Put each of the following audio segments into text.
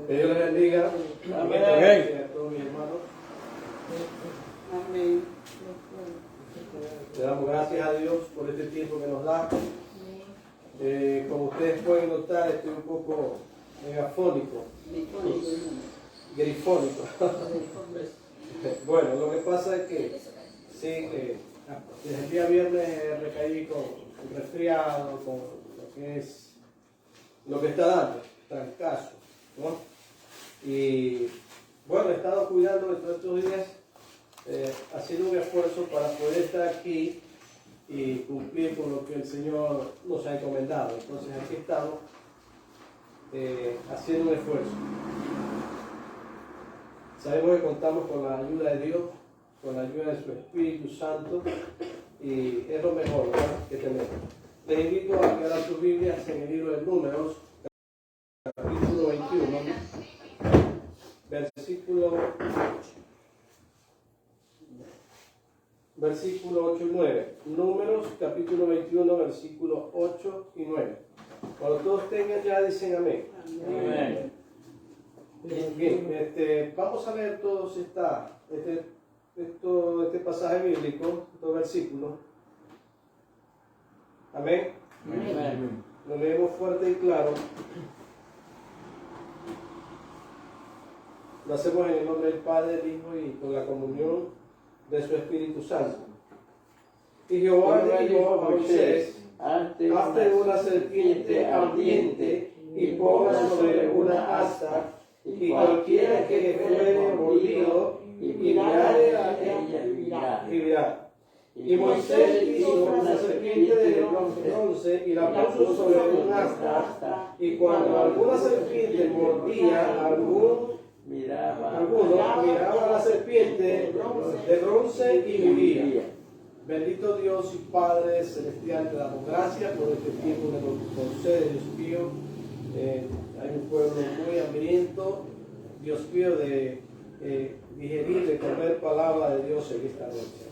Que Dios les bendiga. Amén. A todos mis hermanos. Amén. Le damos gracias a Dios por este tiempo que nos da. Como ustedes pueden notar, estoy un poco megafónico, grifónico. Bueno, lo que pasa es que sí, desde el día viernes recaí con un resfriado, con lo que es lo que está dando, trancazo, ¿no? Y bueno, he estado cuidando de todos estos días, haciendo un esfuerzo para poder estar aquí y cumplir con lo que el Señor nos ha encomendado. Entonces aquí estamos haciendo un esfuerzo. Sabemos que contamos con la ayuda de Dios, con la ayuda de su Espíritu Santo, y es lo mejor, ¿verdad?, que tenemos. Les invito a que abran sus Biblias en el libro de Números, capítulo 21, versículo 8 y 9. Números, capítulo 21, versículos 8 y 9. Cuando todos tengan ya, dicen amén. Amén. Bien, vamos a leer todos este pasaje bíblico, estos versículos. Amén. Amén. Lo leemos fuerte y claro. Lo hacemos en el nombre del Padre, del Hijo y con la comunión de su Espíritu Santo. Y Jehová dijo a Moisés: hazte una serpiente ardiente y ponla sobre una asta, y cualquiera que fuere mordido y mirare a ella vivirá. Y Moisés hizo una serpiente de bronce y la puso sobre un asta, y cuando alguna serpiente mordía a alguno miraba a la serpiente de bronce y vivía. Bendito Dios y Padre Celestial, te damos gracias por este tiempo que nos concede, Dios mío. Hay un pueblo muy hambriento, Dios mío, de digerir, de comer palabra de Dios en esta noche.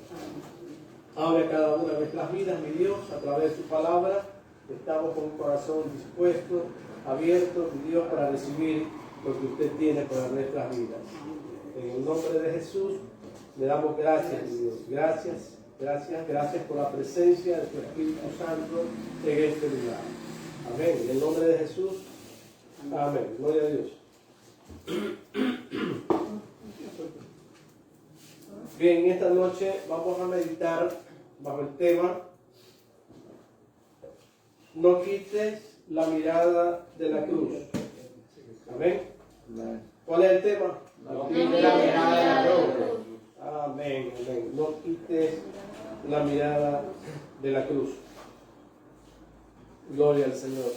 Abre cada una de nuestras vidas, mi Dios, a través de tu palabra. Estamos con un corazón dispuesto, abierto, mi Dios, para recibir lo que usted tiene para nuestras vidas. En el nombre de Jesús, le damos gracias, mi Dios. Gracias por la presencia de tu Espíritu Santo en este lugar. Amén. En el nombre de Jesús, amén. Gloria a Dios. Bien, esta noche vamos a meditar bajo el tema: no quites la mirada de la cruz. Amén. ¿Cuál es el tema? No quites la mirada de la cruz. Amén, amén. No quites la mirada de la cruz. Gloria al Señor.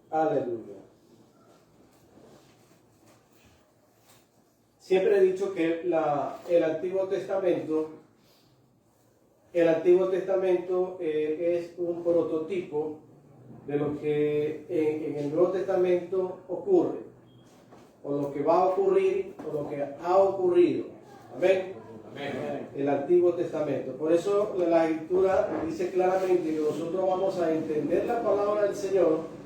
Aleluya. Siempre he dicho que el Antiguo Testamento es un prototipo de lo que en el Nuevo Testamento ocurre, o lo que va a ocurrir, o lo que ha ocurrido. Amén. Amén. El Antiguo Testamento. Por eso la Escritura dice claramente que nosotros vamos a entender la palabra del Señor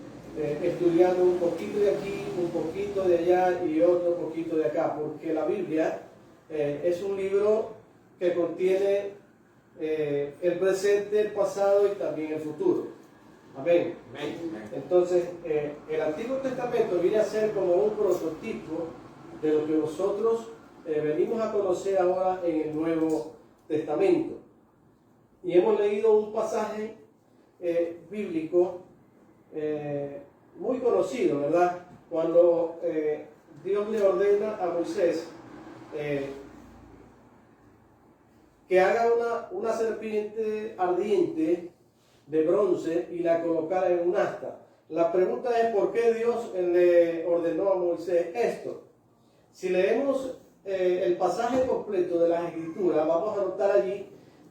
estudiando un poquito de aquí, un poquito de allá y otro poquito de acá, porque la Biblia es un libro que contiene el presente, el pasado y también el futuro. Amén. Entonces, el Antiguo Testamento viene a ser como un prototipo de lo que nosotros venimos a conocer ahora en el Nuevo Testamento. Y hemos leído un pasaje bíblico muy conocido, ¿verdad? Cuando Dios le ordena a Moisés que haga una serpiente ardiente de bronce y la colocara en un asta. La pregunta es: ¿por qué Dios le ordenó a Moisés esto? Si leemos el pasaje completo de las Escrituras, vamos a notar allí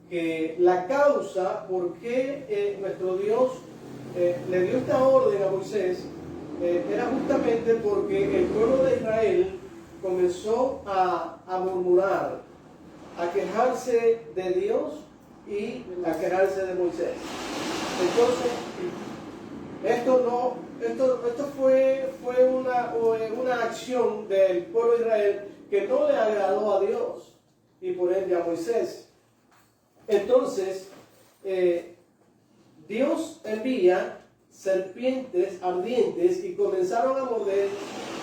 que la causa por qué nuestro Dios le dio esta orden a Moisés era justamente porque el pueblo de Israel comenzó a murmurar, a quejarse de Dios y a quejarse de Moisés. Entonces, Esto fue una acción del pueblo de Israel que no le agradó a Dios y por ende a Moisés. Entonces, Dios envía serpientes ardientes y comenzaron a morder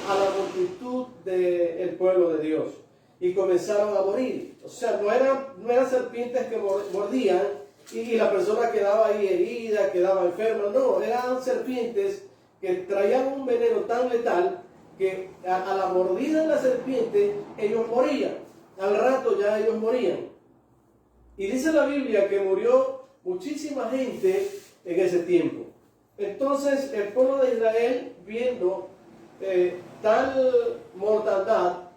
a la multitud del pueblo de Dios y comenzaron a morir. O sea, no eran serpientes que mordían y la persona quedaba ahí herida, quedaba enferma. No, eran serpientes que traían un veneno tan letal que a la mordida de la serpiente ellos morían. Al rato ya ellos morían. Y dice la Biblia que murió muchísima gente en ese tiempo. Entonces el pueblo de Israel, viendo tal mortandad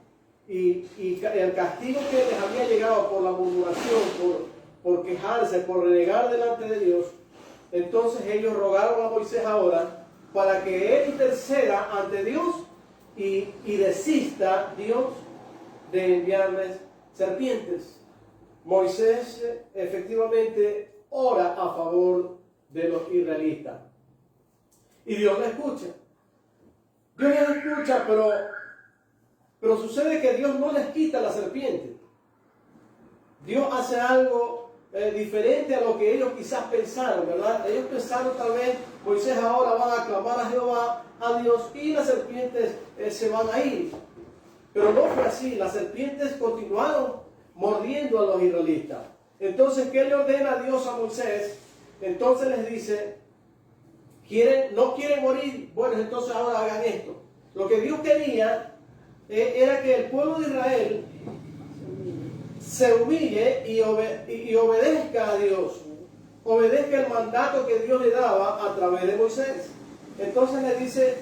y el castigo que les había llegado por la murmuración, por quejarse, por renegar delante de Dios, entonces ellos rogaron a Moisés ahora para que él interceda ante Dios y desista Dios de enviarles serpientes. Moisés efectivamente ora a favor de los israelitas. Y Dios le escucha. Dios les escucha, pero sucede que Dios no les quita la serpiente. Dios hace algo diferente a lo que ellos quizás pensaron, ¿verdad? Ellos pensaron tal vez, Moisés ahora va a clamar a Jehová, a Dios, y las serpientes se van a ir. Pero no fue así, las serpientes continuaron mordiendo a los israelitas. Entonces, ¿qué le ordena Dios a Moisés? Entonces les dice, ¿no quieren morir? Bueno, entonces ahora hagan esto. Lo que Dios quería era que el pueblo de Israel se humille y obedezca a Dios, obedezca el mandato que Dios le daba a través de Moisés. Entonces le dice,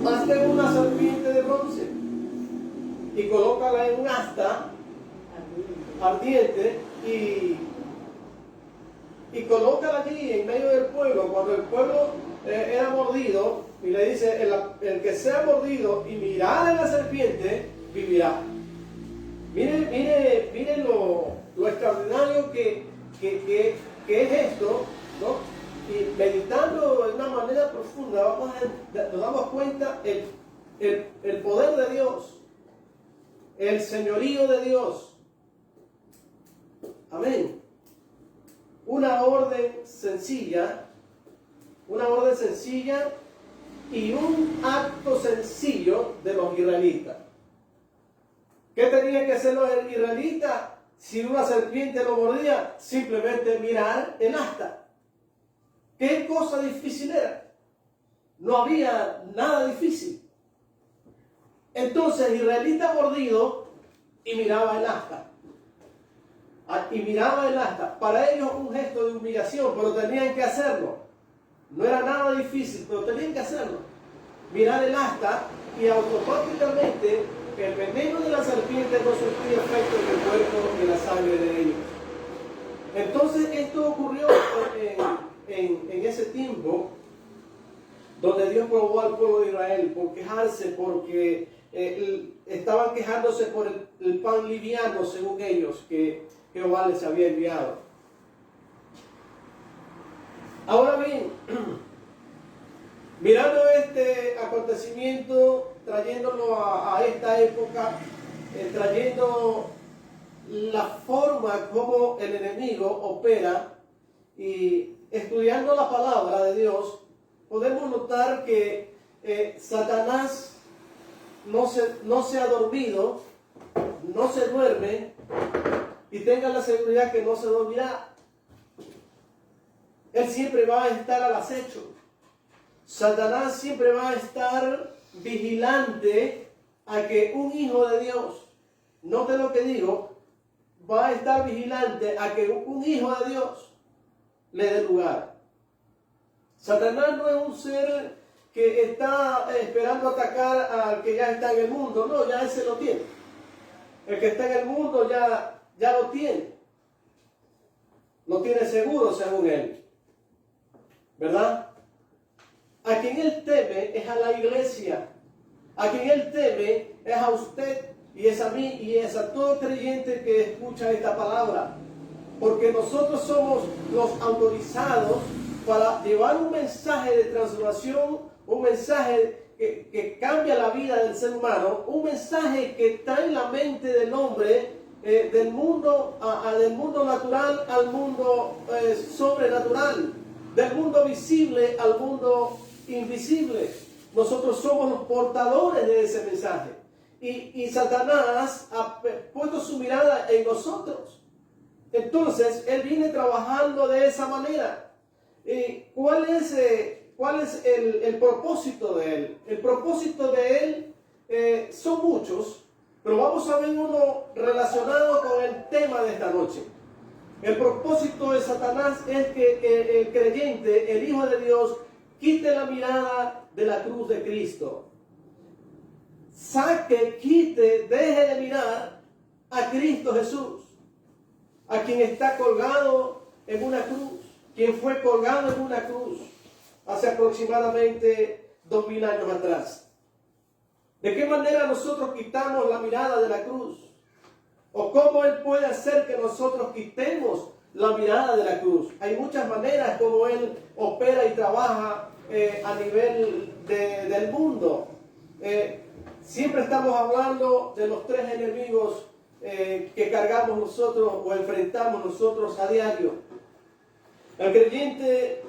hazte una serpiente de bronce y colócala en un asta ardiente y colócala allí en medio del pueblo. Cuando el pueblo era mordido, y le dice, el que sea mordido y mirare a la serpiente, vivirá. Miren lo extraordinario que es esto, ¿no? Y meditando de una manera profunda, nos damos cuenta el poder de Dios, el señorío de Dios. Amén. Una orden sencilla y un acto sencillo de los israelitas. ¿Qué tenían que hacer los israelitas si una serpiente lo mordía? Simplemente mirar el asta. ¿Qué cosa difícil era? No había nada difícil. Entonces el israelita mordido y miraba el asta. Para ellos un gesto de humillación, pero tenían que hacerlo. No era nada difícil, pero tenían que hacerlo. Mirar el asta y automáticamente el veneno de la serpiente no surtía efecto en el cuerpo y en la sangre de ellos. Entonces esto ocurrió en ese tiempo donde Dios probó al pueblo de Israel por quejarse, porque estaban quejándose por el pan liviano, según ellos, que Jehová les había enviado. Ahora bien, mirando este acontecimiento, trayéndolo a esta época, trayendo la forma como el enemigo opera y estudiando la palabra de Dios, podemos notar que Satanás no se ha dormido, no se duerme, y tenga la seguridad que no se dormirá. Él siempre va a estar al acecho. Satanás siempre va a estar vigilante a que un hijo de Dios, note lo que digo, va a estar vigilante a que un hijo de Dios le dé lugar. Satanás no es un ser que está esperando atacar al que ya está en el mundo. No, ya ese lo tiene. El que está en el mundo ya lo tiene. Lo tiene seguro según él. ¿Verdad? A quien él teme es a la iglesia. A quien él teme es a usted y es a mí y es a todo creyente que escucha esta palabra. Porque nosotros somos los autorizados para llevar un mensaje de transformación, un mensaje que cambia la vida del ser humano, un mensaje que trae la mente del hombre del mundo natural al mundo sobrenatural, del mundo visible al mundo invisible. Nosotros somos los portadores de ese mensaje. Y Satanás ha puesto su mirada en nosotros. Entonces, él viene trabajando de esa manera. ¿Cuál es el propósito de él? El propósito de él son muchos, pero vamos a ver uno relacionado con el tema de esta noche. El propósito de Satanás es que el creyente, el Hijo de Dios, quite la mirada de la cruz de Cristo. Saque, quite, deje de mirar a Cristo Jesús, a quien está colgado en una cruz, quien fue colgado en una cruz hace aproximadamente 2000 años atrás. ¿De qué manera nosotros quitamos la mirada de la cruz? ¿O cómo Él puede hacer que nosotros quitemos la mirada de la cruz? Hay muchas maneras como Él opera y trabaja a nivel del mundo. Siempre estamos hablando de los tres enemigos que cargamos nosotros o enfrentamos nosotros a diario. El creyente,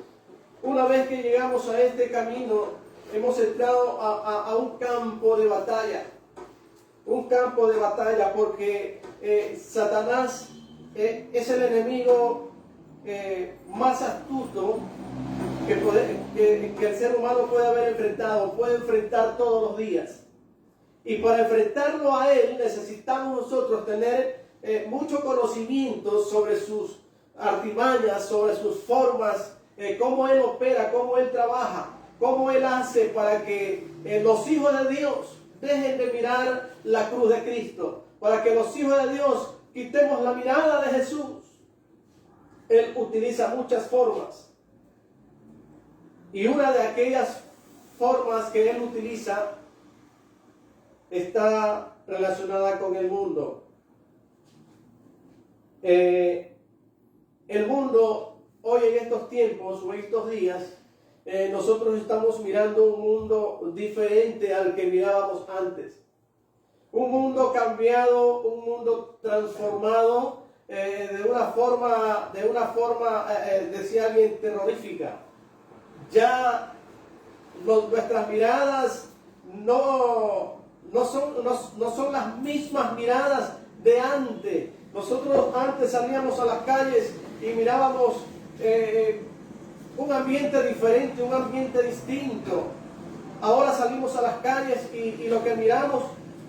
una vez que llegamos a este camino, hemos entrado a un campo de batalla. Un campo de batalla porque Satanás es el enemigo más astuto que el ser humano puede haber enfrentado, puede enfrentar todos los días. Y para enfrentarlo a él necesitamos nosotros tener mucho conocimiento sobre sus artimañas, sobre sus formas, cómo él opera, cómo él trabaja, cómo él hace para que los hijos de Dios dejen de mirar la cruz de Cristo, para que los hijos de Dios quitemos la mirada de Jesús. Él utiliza muchas formas. Y una de aquellas formas que él utiliza está relacionada con el mundo. El mundo, hoy en estos tiempos o en estos días, nosotros estamos mirando un mundo diferente al que mirábamos antes. Un mundo cambiado, un mundo transformado de una forma, decía alguien, terrorífica. Ya nuestras miradas no son las mismas miradas de antes. Nosotros antes salíamos a las calles y mirábamos un ambiente diferente, un ambiente distinto. Ahora salimos a las calles y lo que miramos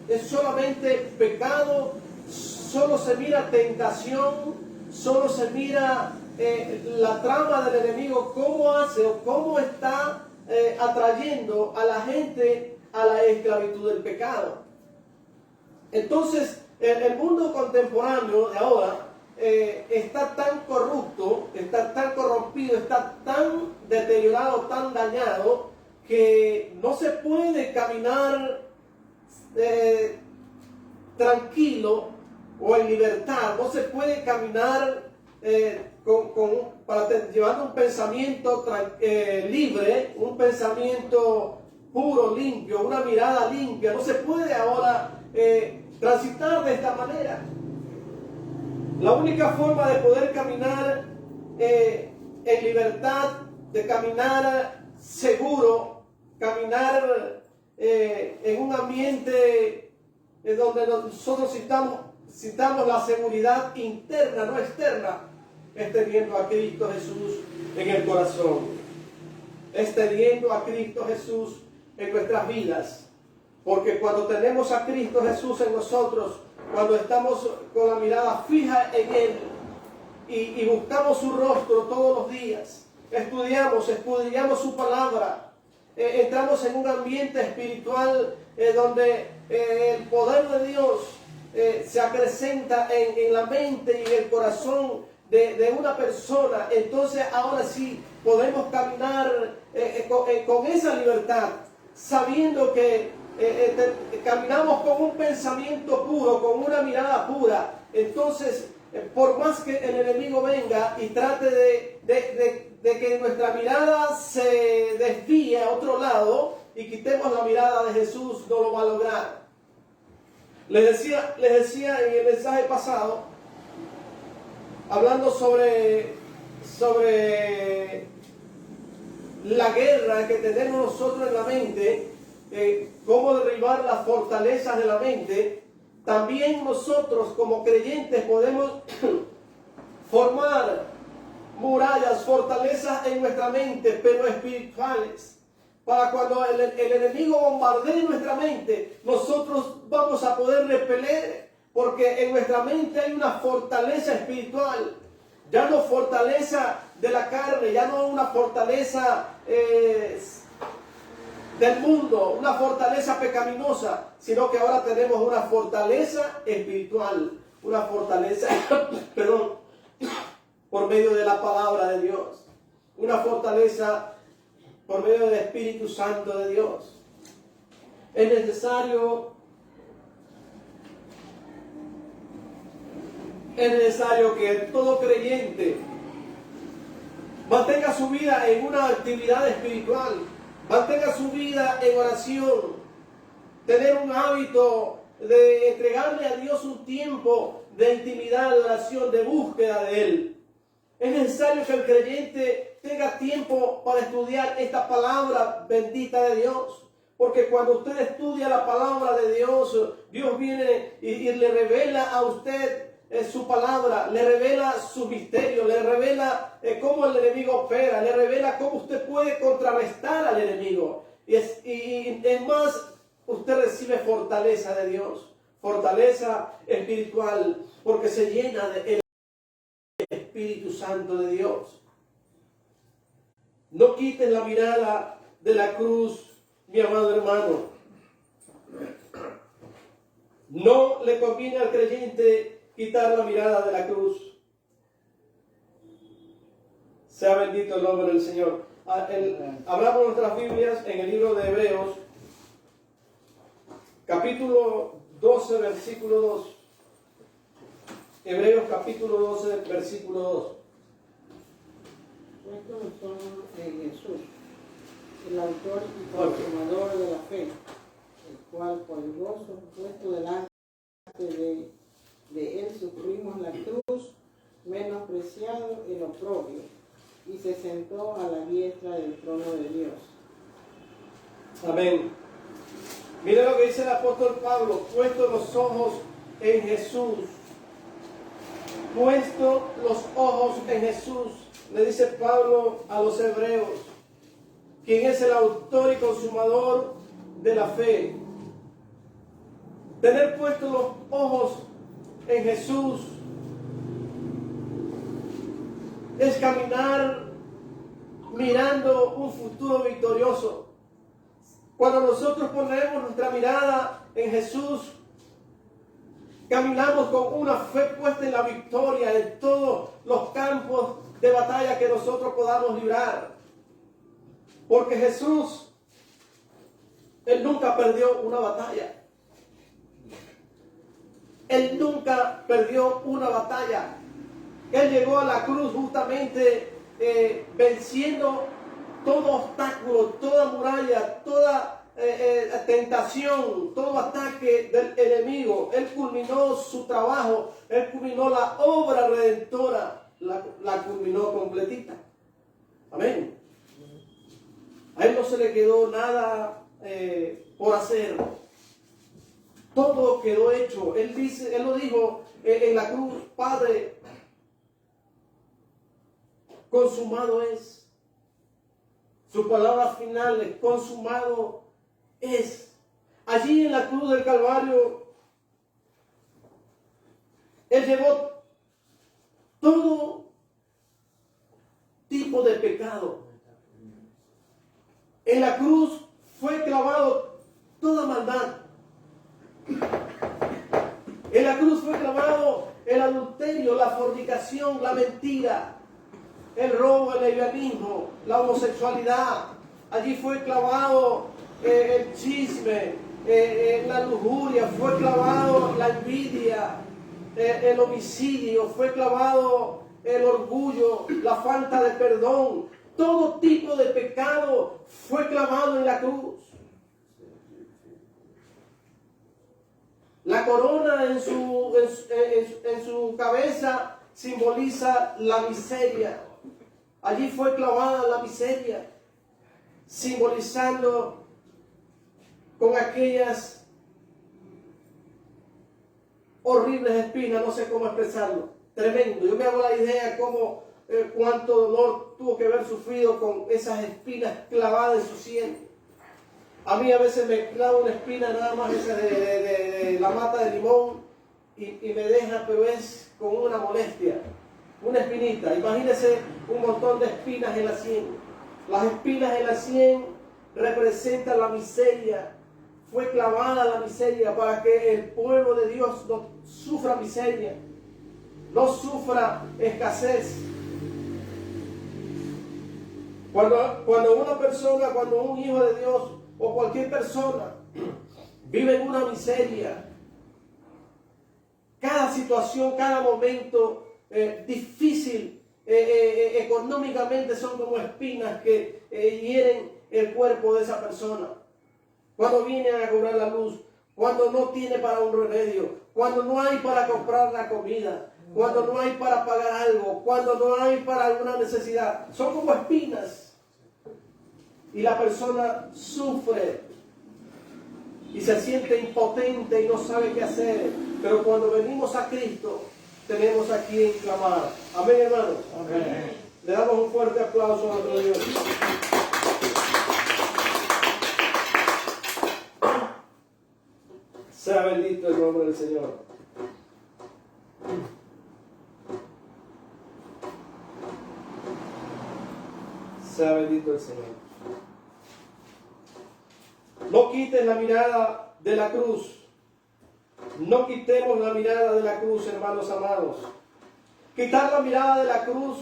es solamente pecado, solo se mira tentación, solo se mira la trama del enemigo, cómo hace o cómo está atrayendo a la gente a la esclavitud del pecado. Entonces, el mundo contemporáneo de ahora está tan corrupto, está tan corrompido, está tan deteriorado, tan dañado, que no se puede caminar tranquilo o en libertad, no se puede caminar llevando un pensamiento libre, un pensamiento puro, limpio, una mirada limpia. No se puede ahora transitar de esta manera. La única forma de poder caminar en libertad, de caminar seguro, caminar en un ambiente donde nosotros sintamos la seguridad interna, no externa, es teniendo a Cristo Jesús en el corazón, es teniendo a Cristo Jesús en nuestras vidas. Porque cuando tenemos a Cristo Jesús en nosotros, cuando estamos con la mirada fija en Él y buscamos su rostro todos los días, estudiamos su palabra, entramos en un ambiente espiritual donde el poder de Dios se acrecenta en la mente y en el corazón de una persona. Entonces ahora sí podemos caminar con esa libertad, sabiendo que caminamos con un pensamiento puro, con una mirada pura. Entonces, por más que el enemigo venga y trate de de que nuestra mirada se desvíe a otro lado y quitemos la mirada de Jesús, no lo va a lograr. Les decía en el mensaje pasado, hablando sobre la guerra que tenemos nosotros en la mente, cómo derribar las fortalezas de la mente. También nosotros como creyentes podemos formar murallas, fortalezas en nuestra mente, pero espirituales, para cuando el enemigo bombardee nuestra mente, nosotros vamos a poder repeler, porque en nuestra mente hay una fortaleza espiritual, ya no fortaleza de la carne, ya no una fortaleza del mundo, una fortaleza pecaminosa, sino que ahora tenemos una fortaleza espiritual, una fortaleza, perdón, por medio de la palabra de Dios, una fortaleza por medio del Espíritu Santo de Dios. Es necesario que todo creyente mantenga su vida en una actividad espiritual, mantenga su vida en oración, tener un hábito de entregarle a Dios un tiempo de intimidad, de oración, de búsqueda de Él. Es necesario que el creyente tenga tiempo para estudiar esta palabra bendita de Dios. Porque cuando usted estudia la palabra de Dios, Dios viene y le revela a usted su palabra, le revela su misterio, le revela cómo el enemigo opera, le revela cómo usted puede contrarrestar al enemigo. Y más, usted recibe fortaleza de Dios, fortaleza espiritual, porque se llena de Espíritu Santo de Dios. No quiten la mirada de la cruz, mi amado hermano. No le conviene al creyente quitar la mirada de la cruz. Sea bendito el nombre del Señor. Hablamos nuestras Biblias en el libro de Hebreos, capítulo 12, versículo 2. Hebreos capítulo 12, versículo 2. Puestos son en Jesús, el autor y consumador de la fe, el cual por el gozo puesto delante de él sufrimos la cruz, menospreciado el oprobio, y se sentó a la diestra del trono de Dios. Amén. Mira lo que dice el apóstol Pablo: puesto los ojos en Jesús. Puesto los ojos en Jesús, le dice Pablo a los hebreos, quien es el autor y consumador de la fe. Tener puestos los ojos en Jesús es caminar mirando un futuro victorioso. Cuando nosotros ponemos nuestra mirada en Jesús, caminamos con una fe puesta en la victoria en todos los campos de batalla que nosotros podamos librar. Porque Jesús, Él nunca perdió una batalla. Él nunca perdió una batalla. Él llegó a la cruz justamente venciendo todo obstáculo, toda muralla, toda tentación, todo ataque del enemigo. Él culminó su trabajo, Él culminó la obra redentora, la culminó completita. Amén. A Él no se le quedó nada por hacer. Todo quedó hecho. Él lo dijo en la cruz: Padre, consumado es. Su palabra final es: consumado es. Allí en la cruz del Calvario, Él llevó todo tipo de pecado. En la cruz fue clavado toda maldad. En la cruz fue clavado el adulterio, la fornicación, la mentira, el robo, el lesbianismo, la homosexualidad. Allí fue clavado el chisme, la lujuria, fue clavado la envidia, el homicidio, fue clavado el orgullo, la falta de perdón, todo tipo de pecado fue clavado en la cruz. La corona en su cabeza simboliza la miseria. Allí fue clavada la miseria, simbolizando con aquellas horribles espinas, no sé cómo expresarlo, tremendo. Yo me hago la idea cómo, cuánto dolor tuvo que haber sufrido con esas espinas clavadas en su sien. A mí a veces me clava una espina nada más esa de la mata de limón y me deja, pero es con una molestia, una espinita. Imagínense un montón de espinas en la sien. Las espinas en la sien representan la miseria. Fue clavada la miseria para que el pueblo de Dios no sufra miseria, no sufra escasez. Cuando una persona, cuando un hijo de Dios o cualquier persona vive en una miseria, cada situación, cada momento difícil económicamente son como espinas que hieren el cuerpo de esa persona. Cuando vienen a cobrar la luz, cuando no tiene para un remedio, cuando no hay para comprar la comida, cuando no hay para pagar algo, cuando no hay para alguna necesidad, son como espinas. Y la persona sufre y se siente impotente y no sabe qué hacer. Pero cuando venimos a Cristo, tenemos a quien clamar. Amén, hermanos. Amén. Le damos un fuerte aplauso a nuestro Dios. Sea bendito el nombre del Señor. Sea bendito el Señor. No quites la mirada de la cruz. No quitemos la mirada de la cruz, hermanos amados. Quitar la mirada de la cruz,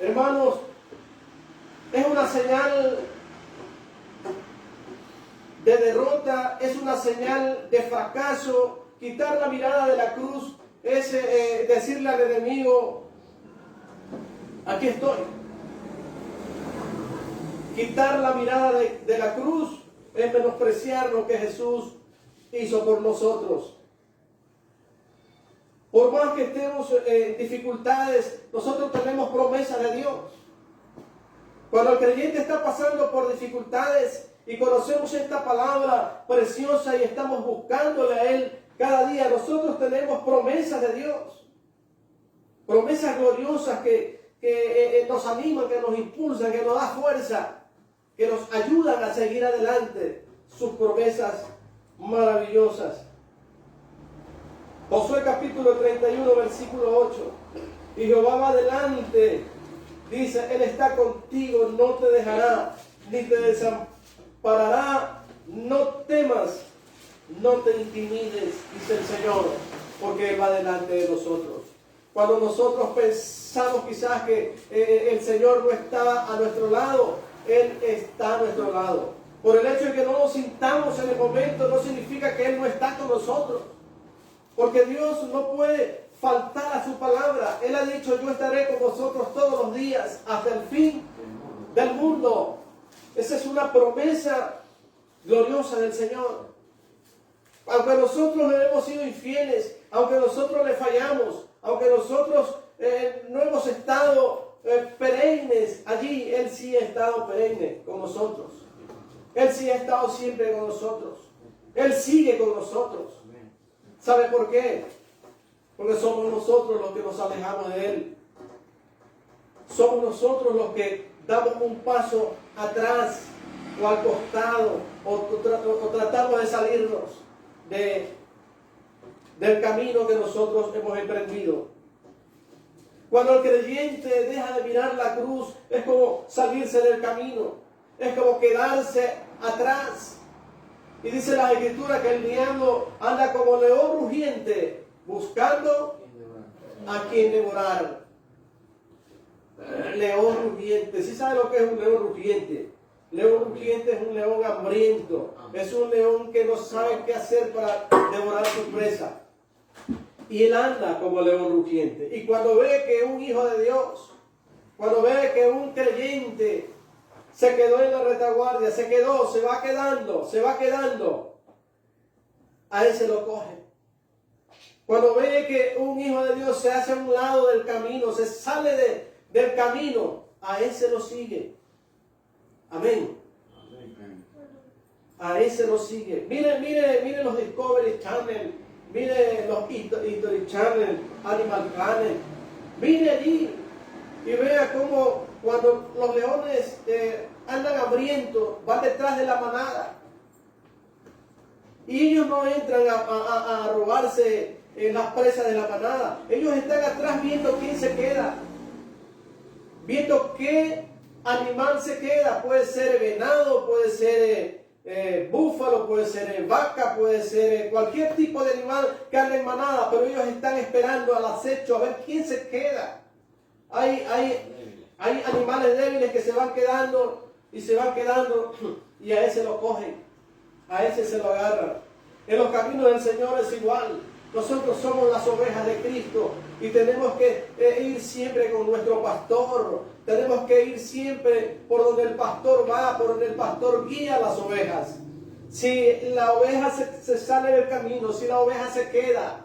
hermanos, es una señal de derrota, es una señal de fracaso. Quitar la mirada de la cruz es decirle al enemigo, aquí estoy. Quitar la mirada de la cruz es menospreciar lo que Jesús hizo por nosotros. Por más que estemos en dificultades, nosotros tenemos promesas de Dios. Cuando el creyente está pasando por dificultades y conocemos esta palabra preciosa y estamos buscándole a Él cada día, nosotros tenemos promesas de Dios. Promesas gloriosas que nos animan, que nos impulsan, que nos dan fuerza, que nos ayudan a seguir adelante. Sus promesas maravillosas. Josué capítulo 31, versículo 8. Y Jehová va adelante. Dice, Él está contigo, no te dejará, ni te desamparará. No temas, no te intimides, dice el Señor, porque Él va delante de nosotros. Cuando nosotros pensamos quizás que el Señor no está a nuestro lado, Él está a nuestro lado. Por el hecho de que no nos sintamos en el momento, no significa que Él no está con nosotros. Porque Dios no puede faltar a su palabra. Él ha dicho, yo estaré con vosotros todos los días hasta el fin del mundo. Esa es una promesa gloriosa del Señor. Aunque nosotros le hemos sido infieles, aunque nosotros le fallamos, aunque nosotros no hemos estado perennes allí, Él sí ha estado perenne con nosotros. Él sí ha estado siempre con nosotros. Él sigue con nosotros. ¿Sabe por qué? Porque somos nosotros los que nos alejamos de Él. Somos nosotros los que damos un paso atrás o al costado o tratamos de salirnos del camino que nosotros hemos emprendido. Cuando el creyente deja de mirar la cruz, es como salirse del camino, es como quedarse atrás. Y dice la Escritura que el diablo anda como león rugiente, buscando a quien devorar. León rugiente. ¿Sí sabe lo que es un león rugiente? León rugiente es un león hambriento. Es un león que no sabe qué hacer para devorar su presa. Y él anda como león rugiente. Y cuando ve que un hijo de Dios cuando ve que un creyente se quedó en la retaguardia, se va quedando, a él se lo coge. Cuando ve que un hijo de Dios se hace a un lado del camino, se sale del camino, a él se lo sigue. Amén. A él se lo sigue. Mire los Discovery Channel, mire los History Channel, Animal Planet. Mire allí y vea cómo cuando los leones andan hambrientos, van detrás de la manada. Y ellos no entran a robarse las presas de la manada. Ellos están atrás viendo quién se queda. Viendo qué animal se queda. Puede ser venado, puede ser búfalo, puede ser vaca, puede ser cualquier tipo de animal que ande en manada. Pero ellos están esperando al acecho a ver quién se queda. Hay animales débiles que se van quedando y a ese lo cogen. A ese se lo agarran. En los caminos del Señor es igual. Nosotros somos las ovejas de Cristo y tenemos que ir siempre con nuestro pastor. Tenemos que ir siempre por donde el pastor va, por donde el pastor guía las ovejas. Si la oveja se sale del camino, si la oveja se queda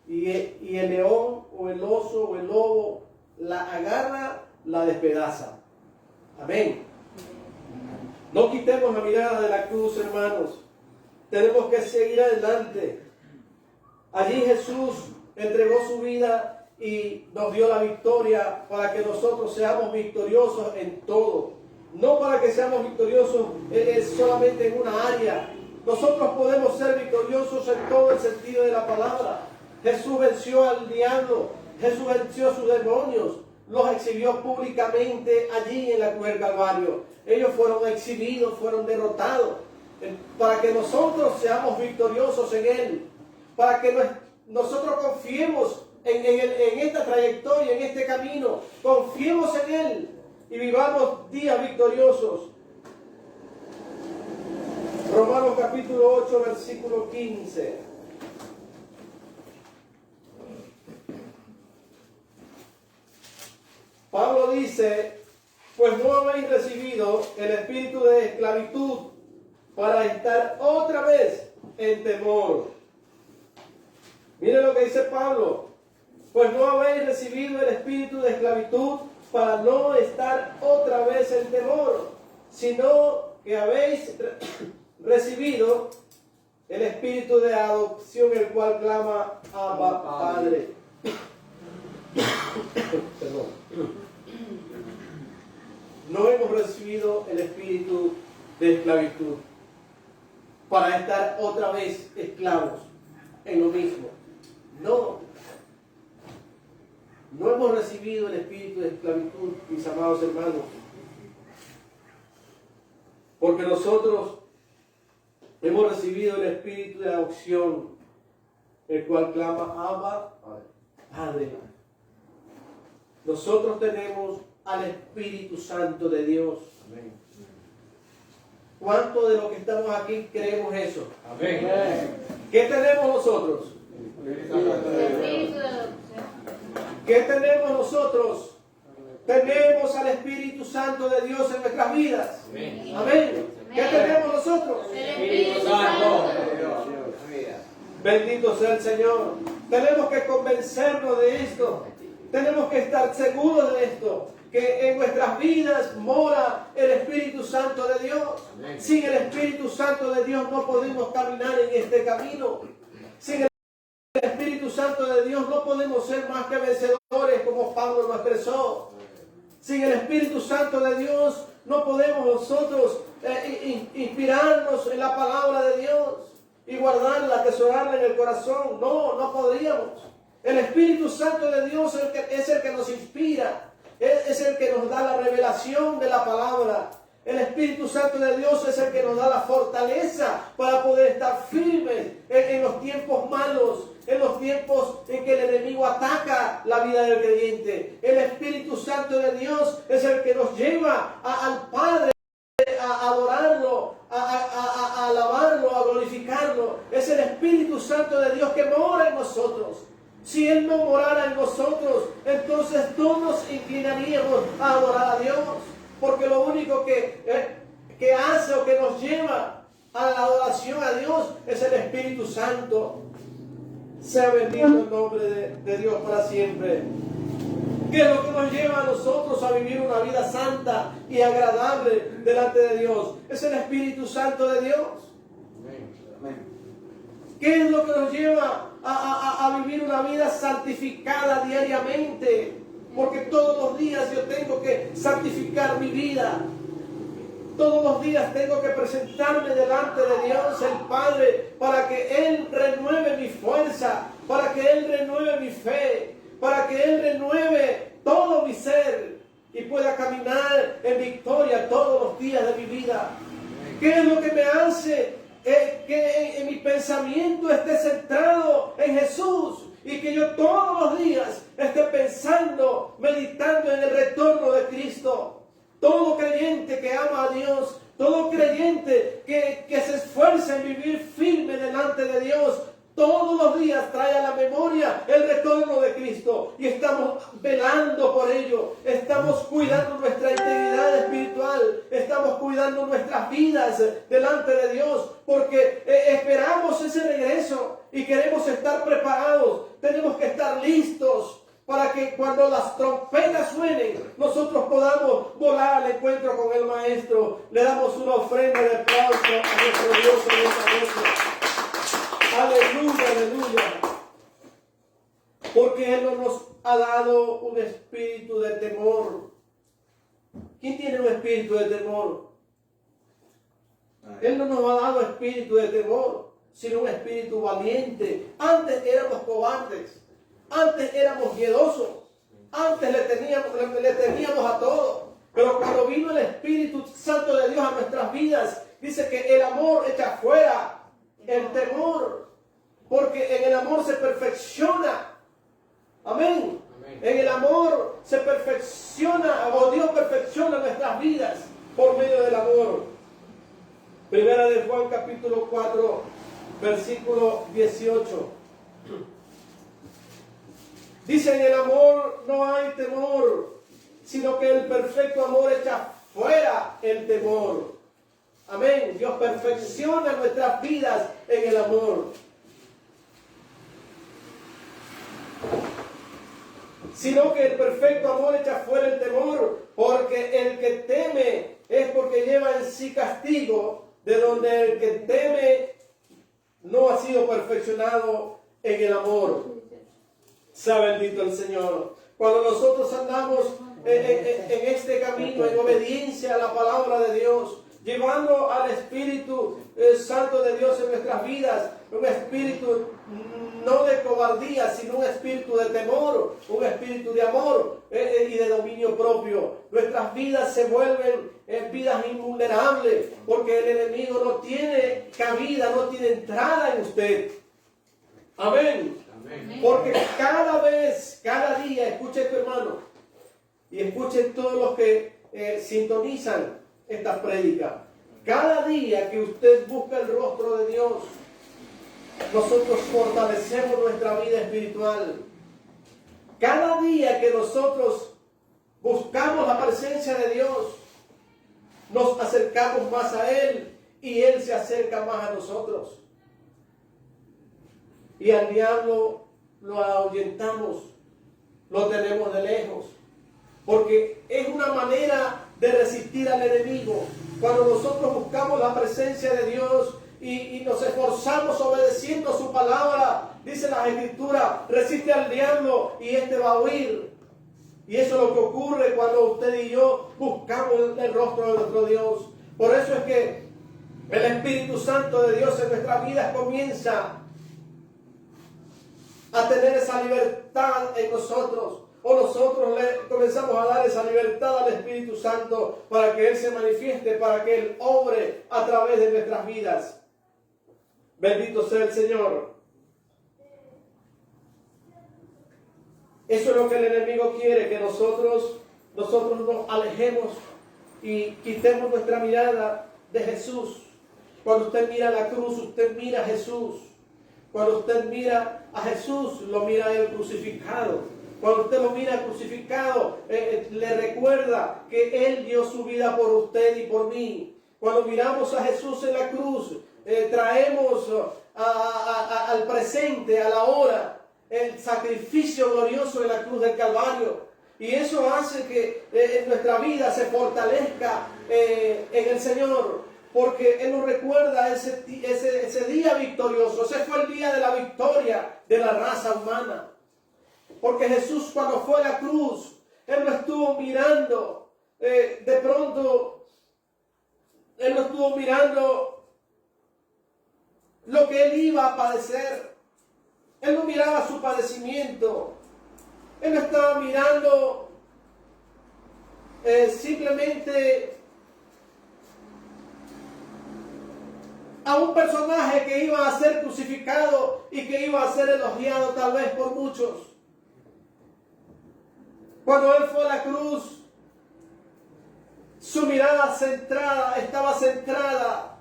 y el león o el oso o el lobo la agarra, la despedaza. Amén. No quitemos la mirada de la cruz, hermanos. Tenemos que seguir adelante. Allí Jesús entregó su vida y nos dio la victoria para que nosotros seamos victoriosos en todo. No para que seamos victoriosos solamente en una área. Nosotros podemos ser victoriosos en todo el sentido de la palabra. Jesús venció al diablo. Jesús venció a sus demonios. Los exhibió públicamente allí en la cruz del Calvario. Ellos fueron exhibidos, fueron derrotados. Para que nosotros seamos victoriosos en Él. Para que nosotros confiemos en esta trayectoria, en este camino. Confiemos en Él y vivamos días victoriosos. Romanos capítulo 8, versículo 15. Pablo dice, pues no habéis recibido el espíritu de esclavitud para estar otra vez en temor. Mire lo que dice Pablo, pues no habéis recibido el espíritu de esclavitud para no estar otra vez en temor, sino que habéis recibido el espíritu de adopción, el cual clama Abba, Padre. Perdón. No hemos recibido el espíritu de esclavitud para estar otra vez esclavos en lo mismo. No hemos recibido el espíritu de esclavitud, mis amados hermanos, porque nosotros hemos recibido el espíritu de adopción, el cual clama Abba, Padre. Nosotros tenemos al Espíritu Santo de Dios. Amén. ¿Cuánto de lo que estamos aquí creemos eso? Amén. ¿Qué tenemos nosotros? ¿Qué tenemos nosotros? Tenemos al Espíritu Santo de Dios en nuestras vidas. Amén. Amén. ¿Qué tenemos nosotros? El Espíritu Santo de Dios. Bendito sea el Señor. Tenemos que convencernos de esto. Tenemos que estar seguros de esto, que en nuestras vidas mora el Espíritu Santo de Dios. Amén. Sin el Espíritu Santo de Dios no podemos caminar en este camino. Sin el Espíritu Santo de Dios no podemos ser más que vencedores, como Pablo lo expresó. Sin el Espíritu Santo de Dios no podemos nosotros inspirarnos en la palabra de Dios y guardarla, atesorarla en el corazón. No podríamos. El Espíritu Santo de Dios es el que nos inspira, es el que nos da la revelación de la palabra. El Espíritu Santo de Dios es el que nos da la fortaleza para poder estar firmes en los tiempos malos, en los tiempos en que el enemigo ataca la vida del creyente. El Espíritu Santo de Dios es el que nos lleva al Padre, a adorarlo, a alabarlo, a glorificarlo. Es el Espíritu Santo de Dios que mora en nosotros. Si Él no morara en nosotros, entonces no nos inclinaríamos a adorar a Dios. Porque lo único que hace o que nos lleva a la adoración a Dios es el Espíritu Santo. Sea bendito el nombre de Dios para siempre. ¿Qué es lo que nos lleva a nosotros a vivir una vida santa y agradable delante de Dios? Es el Espíritu Santo de Dios. ¿Qué es lo que nos lleva a vivir una vida santificada diariamente? Porque todos los días yo tengo que santificar mi vida. Todos los días tengo que presentarme delante de Dios el Padre para que Él renueve mi fuerza, para que Él renueve mi fe, para que Él renueve todo mi ser y pueda caminar en victoria todos los días de mi vida. ¿Qué es lo que me hace que en mi pensamiento esté centrado en Jesús y que yo todos los días esté pensando, meditando en el retorno de Cristo? Todo creyente que ama a Dios, todo creyente que se esfuerza en vivir firme delante de Dios, todos los días trae a la memoria el retorno de Cristo y estamos velando por ello, estamos cuidando nuestra integridad espiritual, estamos cuidando nuestras vidas delante de Dios porque esperamos ese regreso y queremos estar preparados, tenemos que estar listos para que cuando las trompetas suenen, nosotros podamos volar al encuentro con el Maestro. Le damos una ofrenda de aplauso a nuestro Dios en esta noche. Aleluya, aleluya. Porque Él no nos ha dado un espíritu de temor. ¿Quién tiene un espíritu de temor? Él no nos ha dado espíritu de temor, sino un espíritu valiente. Antes éramos cobardes. Antes éramos miedosos, antes le temíamos a todo, pero cuando vino el Espíritu Santo de Dios a nuestras vidas, dice que el amor echa fuera el temor, porque en el amor se perfecciona. Amén. En el amor se perfecciona, o Dios perfecciona nuestras vidas por medio del amor. Primera de Juan capítulo 4, versículo 18. Dice, en el amor no hay temor, sino que el perfecto amor echa fuera el temor. Amén. Dios perfecciona nuestras vidas en el amor. Sino que el perfecto amor echa fuera el temor, porque el que teme es porque lleva en sí castigo, de donde el que teme no ha sido perfeccionado en el amor. Sea bendito el Señor. Cuando nosotros andamos en este camino, en obediencia a la palabra de Dios, llevando al Espíritu Santo de Dios en nuestras vidas, un espíritu no de cobardía, sino un espíritu de temor, un espíritu de amor y de dominio propio. Nuestras vidas se vuelven vidas invulnerables, porque el enemigo no tiene cabida, no tiene entrada en usted. Amén. Porque cada vez, cada día, escuche tu hermano, y escuchen todos los que sintonizan esta prédica. Cada día que usted busca el rostro de Dios, nosotros fortalecemos nuestra vida espiritual. Cada día que nosotros buscamos la presencia de Dios, nos acercamos más a Él y Él se acerca más a nosotros. Y al diablo lo ahuyentamos, lo tenemos de lejos, porque es una manera de resistir al enemigo. Cuando nosotros buscamos la presencia de Dios y nos esforzamos obedeciendo su palabra, dice la Escritura, resiste al diablo y éste va a huir. Y eso es lo que ocurre cuando usted y yo buscamos el rostro de nuestro Dios. Por eso es que el Espíritu Santo de Dios en nuestras vidas comienza a tener esa libertad en nosotros, o nosotros le comenzamos a dar esa libertad al Espíritu Santo para que Él se manifieste, para que Él obre a través de nuestras vidas. Bendito sea el Señor. Eso es lo que el enemigo quiere, que nosotros nos alejemos y quitemos nuestra mirada de Jesús. Cuando usted mira la cruz, usted mira a Jesús. Cuando usted mira a Jesús, lo mira a Él crucificado. Cuando usted lo mira crucificado, le recuerda que Él dio su vida por usted y por mí. Cuando miramos a Jesús en la cruz, traemos al presente, a la hora, el sacrificio glorioso de la cruz del Calvario. Y eso hace que nuestra vida se fortalezca en el Señor. Porque Él nos recuerda ese día victorioso. Ese fue el día de la victoria de la raza humana. Porque Jesús, cuando fue a la cruz, Él no estuvo mirando de pronto, Él no estuvo mirando lo que Él iba a padecer. Él no miraba su padecimiento. Él no estaba mirando simplemente a un personaje que iba a ser crucificado y que iba a ser elogiado tal vez por muchos. Cuando Él fue a la cruz, su mirada estaba centrada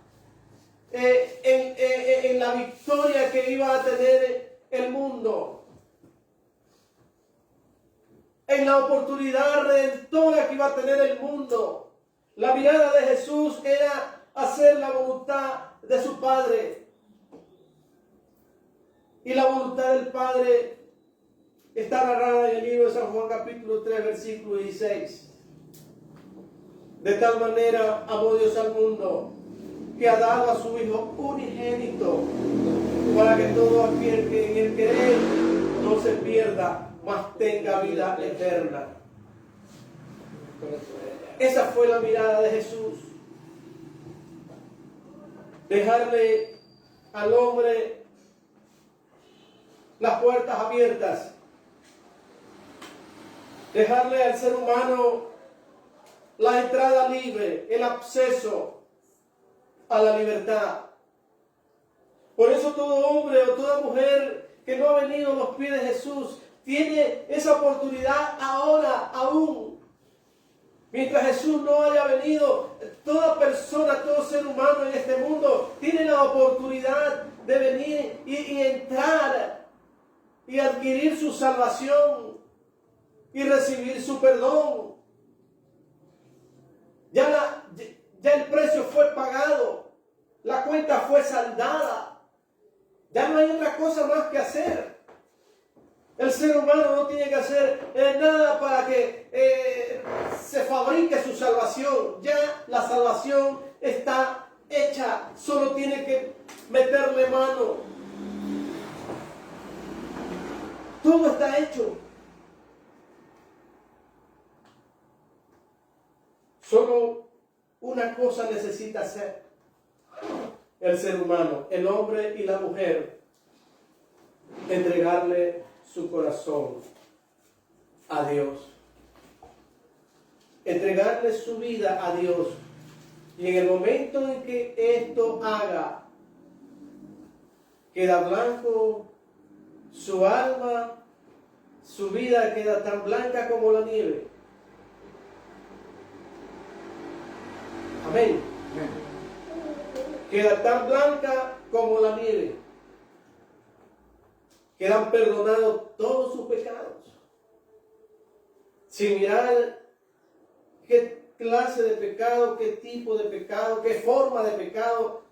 en la victoria que iba a tener el mundo, en la oportunidad redentora que iba a tener el mundo. La mirada de Jesús era hacer la voluntad de su Padre. Y la voluntad del Padre está narrada en el libro de San Juan capítulo 3 versículo 16. De tal manera amó Dios al mundo que ha dado a su Hijo unigénito para que todo aquel que en él cree no se pierda, mas tenga vida eterna. Esa fue la mirada de Jesús. Dejarle al hombre las puertas abiertas. Dejarle al ser humano la entrada libre, el acceso a la libertad. Por eso todo hombre o toda mujer que no ha venido a los pies de Jesús tiene esa oportunidad ahora aún. Mientras Jesús no haya venido, toda persona, todo ser humano en este mundo tiene la oportunidad de venir y entrar y adquirir su salvación y recibir su perdón. Ya el precio fue pagado, la cuenta fue saldada, ya no hay otra cosa más que hacer. El ser humano no tiene que hacer nada para que se fabrique su salvación. Ya la salvación está hecha, solo tiene que meterle mano. Todo está hecho. Solo una cosa necesita hacer el ser humano, el hombre y la mujer: entregarle su corazón a Dios, entregarle su vida a Dios. Y en el momento en que esto haga, queda blanco su alma, su vida queda tan blanca como la nieve. Amén. Queda tan blanca como la nieve. Quedan perdonados todos sus pecados. Sin mirar qué clase de pecado, qué tipo de pecado, qué forma de pecado.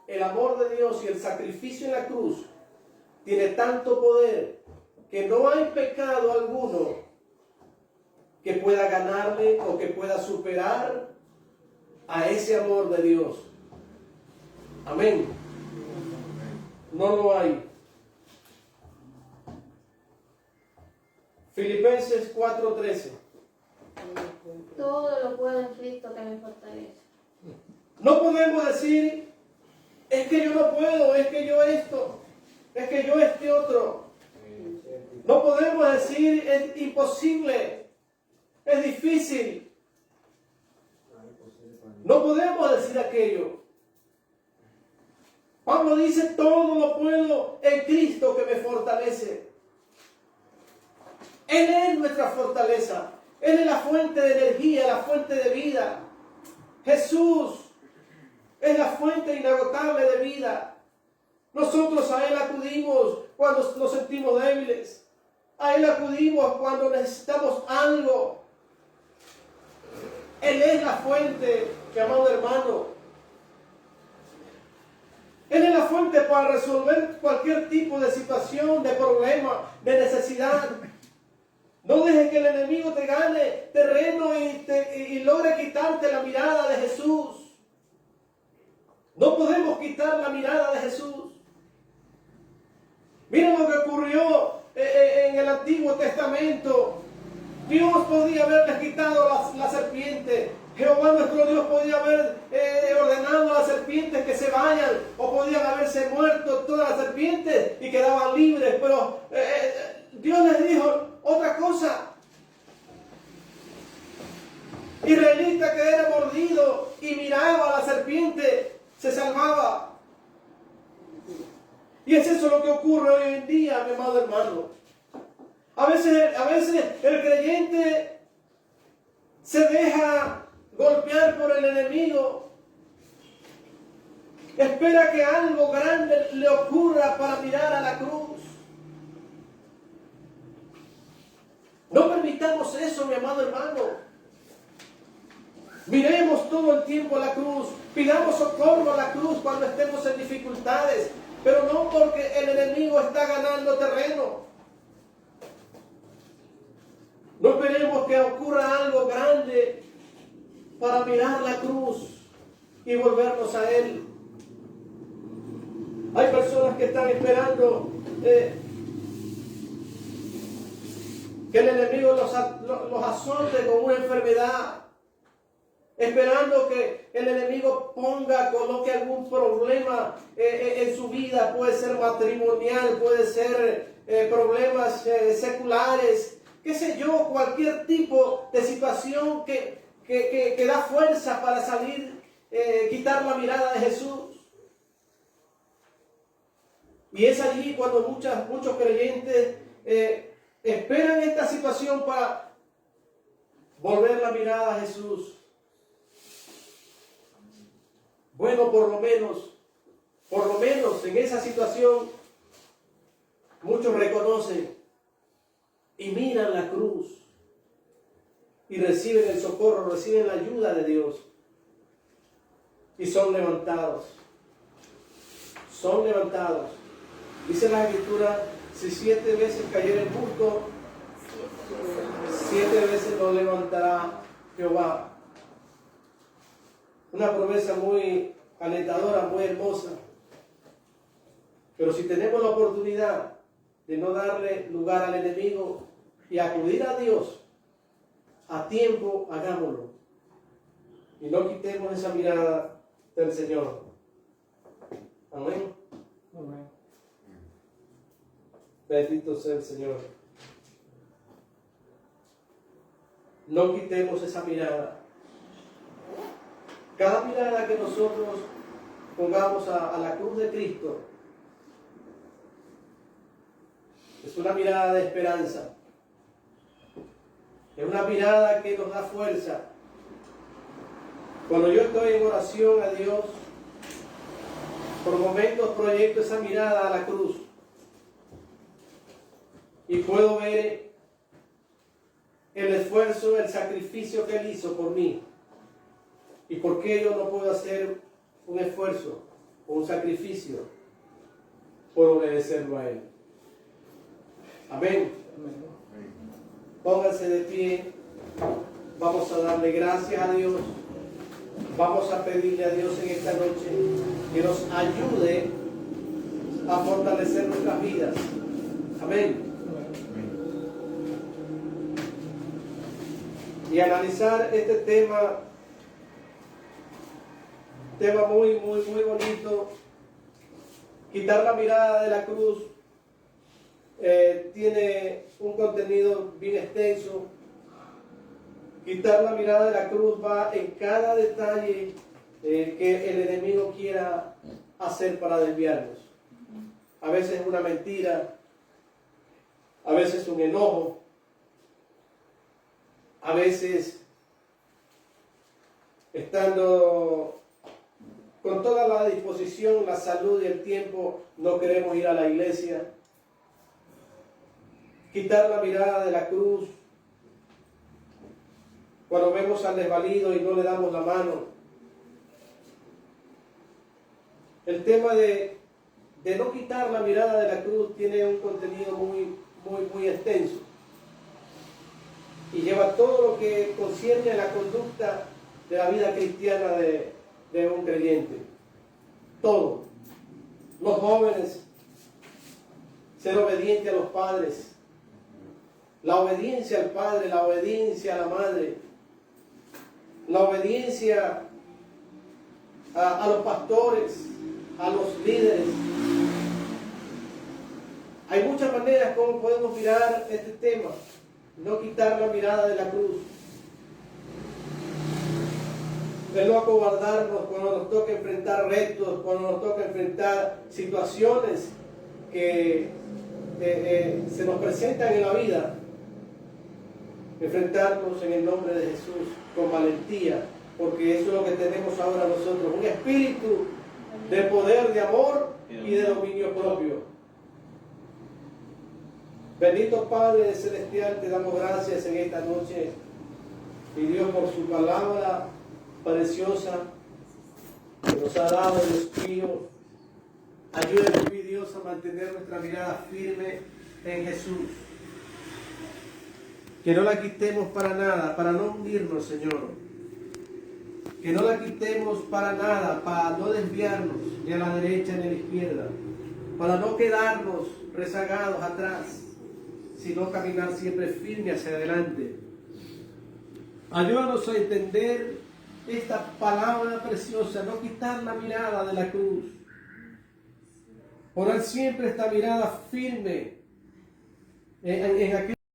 El amor de Dios y el sacrificio en la cruz tiene tanto poder que no hay pecado alguno que pueda ganarle o que pueda superar a ese amor de Dios. Amén. No lo hay. Filipenses 4:13. Todo lo puedo en Cristo que me fortalece. No podemos decir, es que yo no puedo, es que yo esto, es que yo este otro. No podemos decir, es imposible, es difícil. No podemos decir aquello. Pablo dice, todo lo puedo en Cristo que me fortalece. Él es nuestra fortaleza. Él es la fuente de energía, la fuente de vida. Jesús es la fuente inagotable de vida. Nosotros a Él acudimos cuando nos sentimos débiles. A Él acudimos cuando necesitamos algo. Él es la fuente, mi amado hermano. Él es la fuente para resolver cualquier tipo de situación, de problema, de necesidad. No dejes que el enemigo te gane terreno y logre quitarte la mirada de Jesús. No podemos quitar la mirada de Jesús. Miren lo que ocurrió en el Antiguo Testamento. Dios podía haberles quitado la serpiente. Jehová nuestro Dios podía haber ordenado a las serpientes que se vayan, o podían haberse muerto todas las serpientes y quedaban libres. Pero Dios les dijo otra cosa. Israelita que era mordido y miraba a la serpiente se salvaba. Y es eso lo que ocurre hoy en día, mi amado hermano. A veces el creyente se deja golpear por el enemigo. Espera que algo grande le ocurra para mirar a la cruz. No permitamos eso, mi amado hermano. Miremos todo el tiempo a la cruz. Pidamos socorro a la cruz cuando estemos en dificultades. Pero no porque el enemigo está ganando terreno. No esperemos que ocurra algo grande para mirar la cruz y volvernos a Él. Hay personas que están esperando que el enemigo los azote con una enfermedad. Esperando que el enemigo coloque algún problema en su vida. Puede ser matrimonial, puede ser problemas seculares, qué sé yo, cualquier tipo de situación que da fuerza para salir, quitar la mirada de Jesús. Y es allí cuando muchos creyentes esperan esta situación para volver la mirada a Jesús. Bueno, por lo menos en esa situación, muchos reconocen y miran la cruz y reciben el socorro, reciben la ayuda de Dios y son levantados. Son levantados. Dice la Escritura, si 7 veces cayera el justo, 7 veces lo levantará Jehová. Una promesa muy alentadora, muy hermosa. Pero si tenemos la oportunidad de no darle lugar al enemigo y acudir a Dios a tiempo, hagámoslo. Y no quitemos esa mirada del Señor. Amén. Amén. Bendito sea el Señor. No quitemos esa mirada. Cada mirada que nosotros pongamos a la cruz de Cristo es una mirada de esperanza. Es una mirada que nos da fuerza. Cuando yo estoy en oración a Dios, por momentos proyecto esa mirada a la cruz y puedo ver el esfuerzo, el sacrificio que Él hizo por mí. ¿Y por qué yo no puedo hacer un esfuerzo o un sacrificio por obedecerlo a Él? Amén. Pónganse de pie. Vamos a darle gracias a Dios. Vamos a pedirle a Dios en esta noche que nos ayude a fortalecer nuestras vidas. Amén. Y analizar este tema muy bonito. Quitar la mirada de la cruz tiene un contenido bien extenso. Quitar la mirada de la cruz va en cada detalle que el enemigo quiera hacer para desviarnos. A veces una mentira, a veces un enojo, a veces estando con toda la disposición, la salud y el tiempo, no queremos ir a la iglesia. Quitar la mirada de la cruz. Cuando vemos al desvalido y no le damos la mano. El tema de no quitar la mirada de la cruz tiene un contenido muy extenso. Y lleva todo lo que concierne a la conducta de la vida cristiana de un creyente. Todo. Los jóvenes, ser obediente a los padres. La obediencia al padre, la obediencia a la madre. La obediencia a los pastores, a los líderes. Hay muchas maneras como podemos mirar este tema. No quitar la mirada de la cruz. De no acobardarnos cuando nos toca enfrentar retos, cuando nos toca enfrentar situaciones que se nos presentan en la vida. Enfrentarnos en el nombre de Jesús con valentía, porque eso es lo que tenemos ahora nosotros, un espíritu de poder, de amor y de dominio propio. Bendito Padre Celestial, te damos gracias en esta noche, mi Dios, por su palabra preciosa que nos ha dado, Dios mío. Ayúdanos, mi Dios, a mantener nuestra mirada firme en Jesús. Que no la quitemos para nada, para no hundirnos, Señor. Que no la quitemos para nada, para no desviarnos ni a la derecha ni a la izquierda. Para no quedarnos rezagados atrás, sino caminar siempre firme hacia adelante. Ayúdanos a entender esta palabra preciosa, no quitar la mirada de la cruz. Poner siempre esta mirada firme en aquel